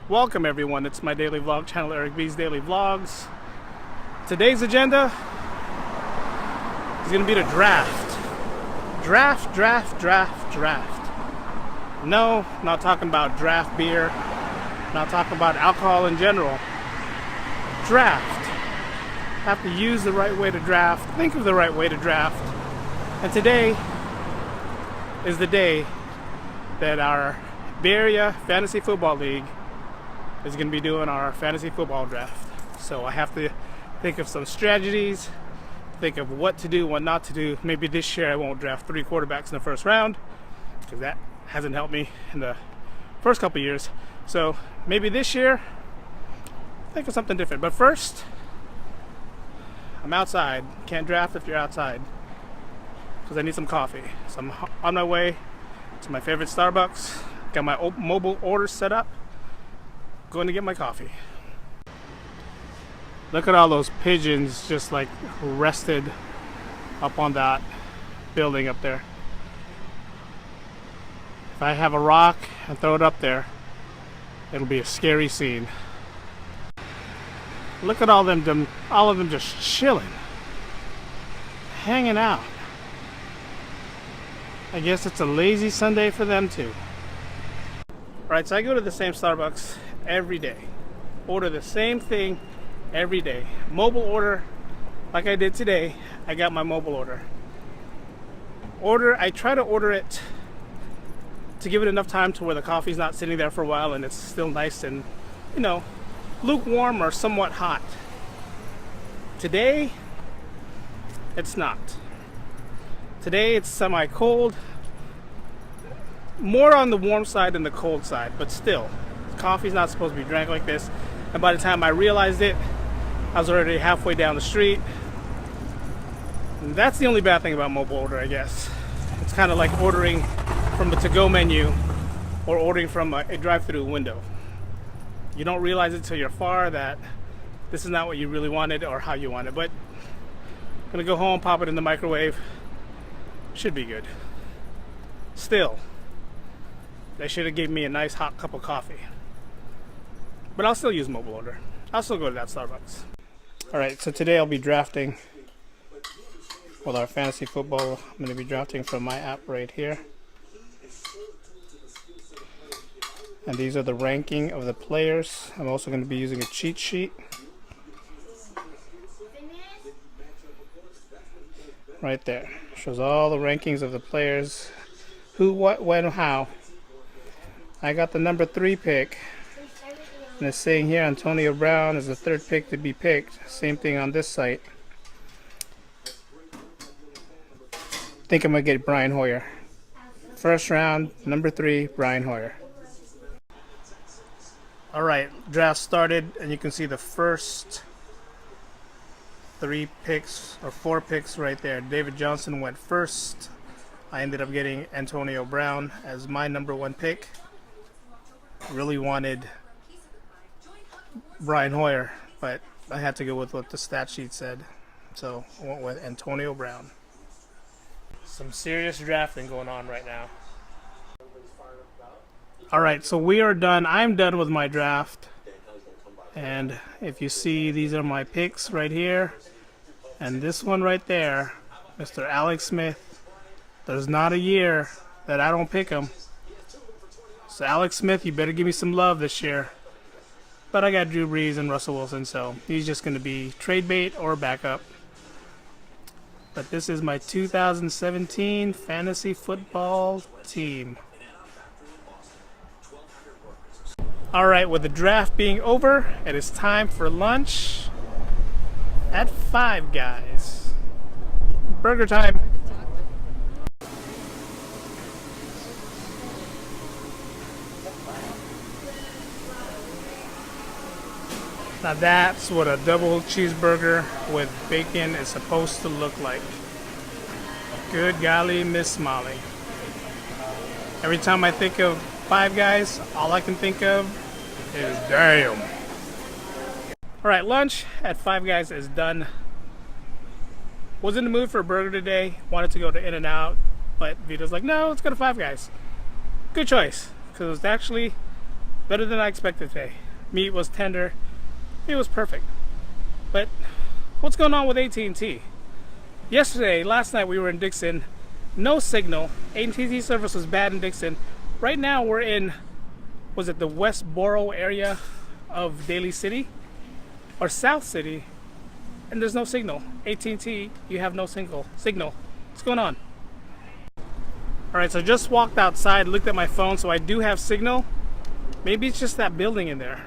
Welcome everyone, it's my daily vlog channel, Eric B's Daily Vlogs. Today's agenda is going to be the draft. Draft. No, not talking about draft beer, not talking about alcohol in general. Draft. Have to use the right way to draft, think of the right way to draft. And today is the day that our Bay Area Fantasy Football League is going to be doing our fantasy football draft. So I have to think of some strategies, think of what to do, what not to do. Maybe this year I won't draft 3 quarterbacks in the first round, because that hasn't helped me in the first couple years. So maybe this year, think of something different. But first, I'm outside. Can't draft if you're outside, because I need some coffee. So I'm on my way to my favorite Starbucks. Got my mobile order set up. Going to get my coffee. Look at all those pigeons just like rested up on that building up there. If I have a rock and throw it up there, it'll be a scary scene. Look at all of them just chilling, hanging out. I guess it's a lazy Sunday for them too. Alright, so I go to the same Starbucks every day. Order the same thing every day. Mobile order, like I did today. I got my mobile order. I try to order it to give it enough time to where the coffee's not sitting there for a while and it's still nice and, you know, lukewarm or somewhat hot. Today, it's not. Today it's semi-cold. More on the warm side than the cold side, but still, coffee's not supposed to be drank like this. And by the time I realized it, I was already halfway down the street. And that's the only bad thing about mobile order, I guess. It's kind of like ordering from a to-go menu or ordering from a drive-through window. You don't realize it till you're far that this is not what you really wanted or how you want it. But I'm gonna go home, pop it in the microwave. Should be good. Still, they should have given me a nice hot cup of coffee. But I'll still use mobile order. I'll still go to that Starbucks. Alright, so today I'll be drafting with our fantasy football. I'm going to be drafting from my app right here. And these are the ranking of the players. I'm also going to be using a cheat sheet. Right there. Shows all the rankings of the players. Who, what, when, how. I got the number 3 pick, and it's saying here Antonio Brown is the 3rd pick to be picked. Same thing on this site. Think I'm gonna get Brian Hoyer. First round, number 3, Brian Hoyer. Alright, draft started, and you can see the first 3 picks or 4 picks right there. David Johnson went first. I ended up getting Antonio Brown as my number 1 pick. Really wanted Brian Hoyer, but I had to go with what the stat sheet said, so I went with Antonio Brown. Some serious drafting going on right now. Alright, so we are done. I'm done with my draft, and if you see, these are my picks right here, and this one right there, Mr. Alex Smith. There's not a year that I don't pick him. So Alex Smith, you better give me some love this year. But I got Drew Brees and Russell Wilson, so he's just going to be trade bait or backup. But this is my 2017 fantasy football team. Alright, with the draft being over, it is time for lunch at Five Guys. Burger time. Now that's what a double cheeseburger with bacon is supposed to look like. Good golly, Miss Molly. Every time I think of Five Guys, all I can think of is damn. Alright, lunch at Five Guys is done. Was in the mood for a burger today. Wanted to go to In-N-Out, but Vito's like, no, let's go to Five Guys. Good choice, because it was actually better than I expected today. Meat was tender. It was perfect. But what's going on with AT&T? Last night we were in Dixon. No signal. AT&T service was bad in Dixon. Right now we're in, was it the Westboro area of Daly City? Or South City? And there's no signal. AT&T, you have no signal. What's going on? Alright, so just walked outside, looked at my phone, so I do have signal. Maybe it's just that building in there.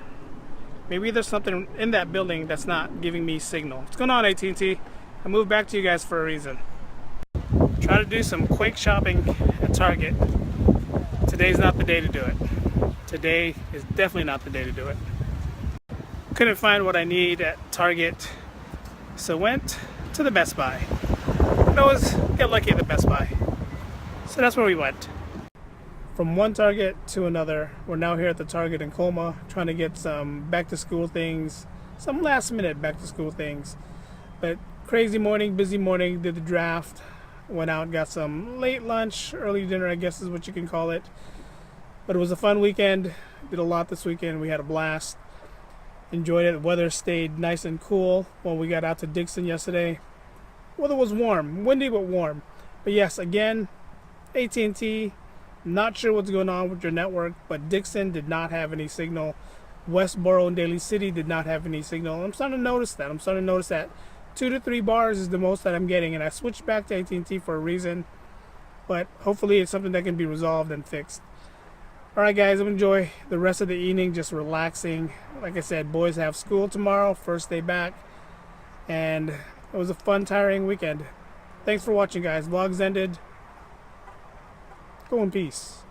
Maybe there's something in that building that's not giving me signal. What's going on, AT&T? I moved back to you guys for a reason. Try to do some quick shopping at Target. Today's not the day to do it. Today is definitely not the day to do it. Couldn't find what I need at Target, so went to the Best Buy. I always get lucky at the Best Buy. So that's where we went. From one Target to another. We're now here at the Target in Colma, trying to get some back to school things, some last minute back to school things. But crazy morning, busy morning, did the draft, went out, got some late lunch, early dinner, I guess is what you can call it. But it was a fun weekend, did a lot this weekend, we had a blast. Enjoyed it, the weather stayed nice and cool when we got out to Dixon yesterday. Weather was warm, windy but warm. But yes, again, AT&T, not sure what's going on with your network, but Dixon did not have any signal. Westboro and Daly City did not have any signal. I'm starting to notice that. 2 to 3 bars is the most that I'm getting, and I switched back to AT&T for a reason. But hopefully it's something that can be resolved and fixed. Alright guys, enjoy the rest of the evening, just relaxing. Like I said, boys have school tomorrow, first day back. And it was a fun, tiring weekend. Thanks for watching guys. Vlog's ended. Go in peace.